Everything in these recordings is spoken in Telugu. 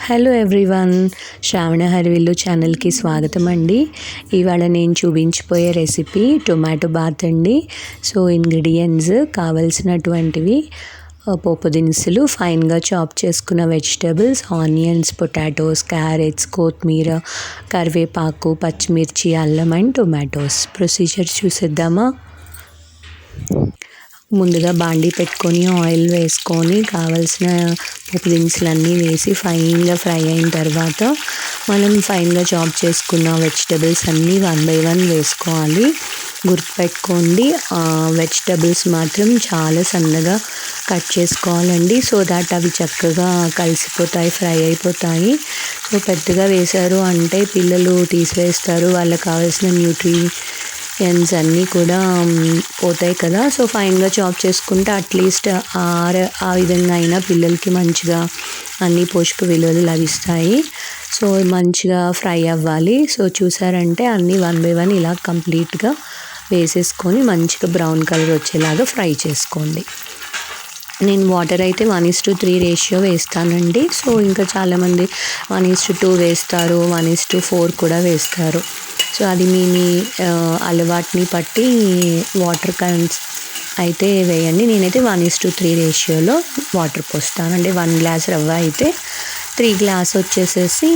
హలో ఎవ్రీవన్, శ్రావణ హరివిల్లు ఛానల్కి స్వాగతం అండి. ఇవాళ నేను చూపించిపోయే రెసిపీ టొమాటో బాత్ అండి. సో ఇంగ్రీడియంట్స్ కావాల్సినటువంటివి పోపు దినుసులు, ఫైన్గా చాప్ చేసుకున్న వెజిటబుల్స్, ఆనియన్స్, పొటాటోస్, క్యారెట్స్, కొత్తిమీర, కరివేపాకు, పచ్చిమిర్చి, అల్లం అండ్ టొమాటోస్. ప్రొసీజర్ చూసేద్దామా? ముందుగా బాండీ పెట్టుకొని ఆయిల్ వేసుకొని కావాల్సిన పోపు దినుసులన్నీ వేసి ఫైన్గా ఫ్రై అయిన తర్వాత మనం ఫైన్గా చాప్ చేసుకున్న వెజిటబుల్స్ అన్నీ 1 by 1 వేసుకోవాలి. గుర్తుపెట్టుకోండి, వెజిటబుల్స్ మాత్రం చాలా సన్నగా కట్ చేసుకోవాలండి. సో దాట్ అవి చక్కగా కలిసిపోతాయి, ఫ్రై అయిపోతాయి. సో పెద్దగా వేశారు అంటే పిల్లలు తీసివేస్తారు, వాళ్ళకి కావాల్సిన న్యూట్రియంట్స్ అన్నీ కూడా పోతాయి కదా. సో ఫైన్గా చాప్ చేసుకుంటే అట్లీస్ట్ ఆ విధంగా అయినా పిల్లలకి మంచిగా అన్ని పోషక విలువలు లభిస్తాయి. సో మంచిగా ఫ్రై అవ్వాలి. సో చూసారంటే అన్నీ 1 by 1 ఇలా కంప్లీట్గా వేసేసుకొని మంచిగా బ్రౌన్ కలర్ వచ్చేలాగా ఫ్రై చేసుకోండి. నేను వాటర్ అయితే 1:3 రేషియో వేస్తానండి. సో ఇంకా చాలామంది 1:2 వేస్తారు, 1:4 కూడా వేస్తారు. సో అది మీ అలవాటుని బట్టి వాటర్ అయితే వేయండి. నేనైతే 1:3 రేషియోలో వాటర్ పోస్తాను. అంటే 1 గ్లాస్ రవ్వ అయితే 3 గ్లాస్ వచ్చేసేసి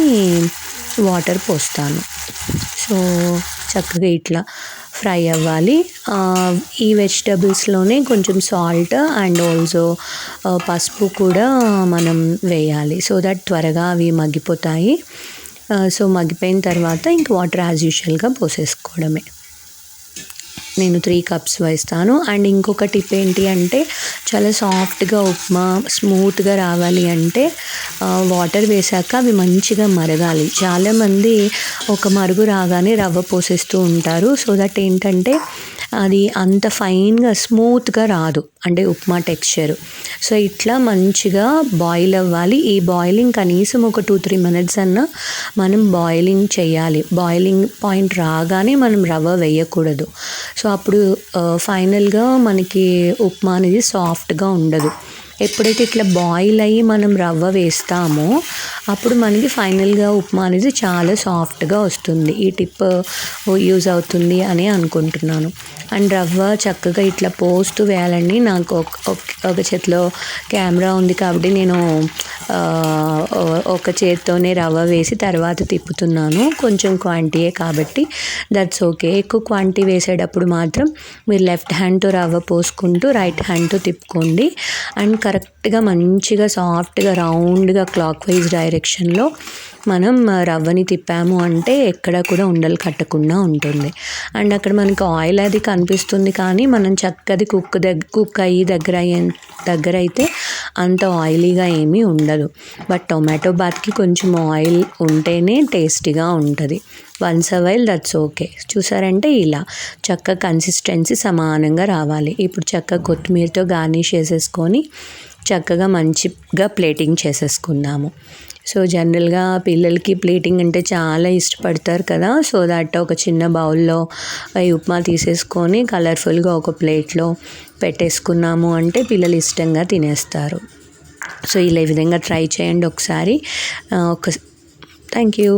వాటర్ పోస్తాను. సో చక్కగా ఇట్లా ఫ్రై అవ్వాలి. ఈ వెజిటబుల్స్లోనే కొంచెం సాల్ట్ అండ్ ఆల్సో పసుపు కూడా మనం వేయాలి. సో దట్ త్వరగా అవి మగ్గిపోతాయి. సో మగ్గిపోయిన తర్వాత ఇంక వాటర్ యాజ్ యూజువల్గా పోసేసుకోవడమే. నేను 3 కప్స్ వేస్తాను. అండ్ ఇంకొక టిప్ ఏంటి అంటే చాలా సాఫ్ట్గా ఉప్మా స్మూత్గా రావాలి అంటే వాటర్ వేసాక అవి మంచిగా మరగాలి. చాలామంది ఒక మరుగు రాగానే రవ్వ పోసేస్తూ ఉంటారు. సో దట్ ఏంటంటే అది అంత ఫైన్గా స్మూత్గా రాదు, అంటే ఉప్మా టెక్స్చర్. సో ఇట్లా మంచిగా బాయిల్ అవ్వాలి. ఈ బాయిలింగ్ కనీసం ఒక 2-3 minutes అన్నా మనం బాయిలింగ్ చేయాలి. బాయిలింగ్ పాయింట్ రాగానే మనం రవ్వ వేయకూడదు. సో అప్పుడు ఫైనల్గా మనకి ఉప్మా అనేది సాఫ్ట్గా ఉండదు. ఎప్పుడైతే ఇట్లా బాయిల్ అయ్యి మనం రవ్వ వేస్తామో అప్పుడు మనకి ఫైనల్గా ఉప్మా అనేది చాలా సాఫ్ట్గా వస్తుంది. ఈ టిప్ యూజ్ అవుతుంది అని అనుకుంటున్నాను. అండ్ రవ్వ చక్కగా ఇట్లా పోస్తూ వేయాలండి. నాకు ఒక చేతిలో కెమెరా ఉంది కాబట్టి నేను ఒక చేత్తోనే రవ్వ వేసి తర్వాత తిప్పుతున్నాను. కొంచెం క్వాంటిటీయే కాబట్టి దట్స్ ఓకే. ఎక్కువ క్వాంటిటీ వేసేటప్పుడు మాత్రం మీరు లెఫ్ట్ హ్యాండ్తో రవ్వ పోసుకుంటూ రైట్ హ్యాండ్తో తిప్పుకోండి. అండ్ కరెక్ట్గా మంచిగా సాఫ్ట్గా రౌండ్గా క్లాక్ వైజ్ డైరెక్షన్లో మనం రవ్వని తిప్పాము అంటే ఎక్కడ కూడా ఉండలు కట్టకుండా ఉంటుంది. అండ్ అక్కడ మనకు ఆయిల్ అది కనిపిస్తుంది కానీ మనం చక్కది కుక్ అయ్యి దగ్గర అయితే అంత ఆయిలీగా ఏమీ ఉండదు. బట్ టొమాటో బాత్కి కొంచెం ఆయిల్ ఉంటేనే టేస్టీగా ఉంటుంది. Once a while that's okay. చూసారంటే ఇలా చక్క కన్సిస్టెన్సీ సమానంగా రావాలి. ఇప్పుడు చక్కగా కొత్తిమీరతో గార్నిష్ చేసేసుకొని చక్కగా మంచిగా ప్లేటింగ్ చేసేసుకుందాము. సో జనరల్గా పిల్లలకి ప్లేటింగ్ అంటే చాలా ఇష్టపడతారు కదా. సో దట్ ఒక చిన్న బౌల్లో ఈ ఉప్మా తీసేసుకొని కలర్ఫుల్గా ఒక ప్లేట్లో పెట్టేసుకున్నాము అంటే పిల్లలు ఇష్టంగా తినేస్తారు. సో ఇలా ఈ విధంగా ట్రై చేయండి ఒకసారి. Thank you.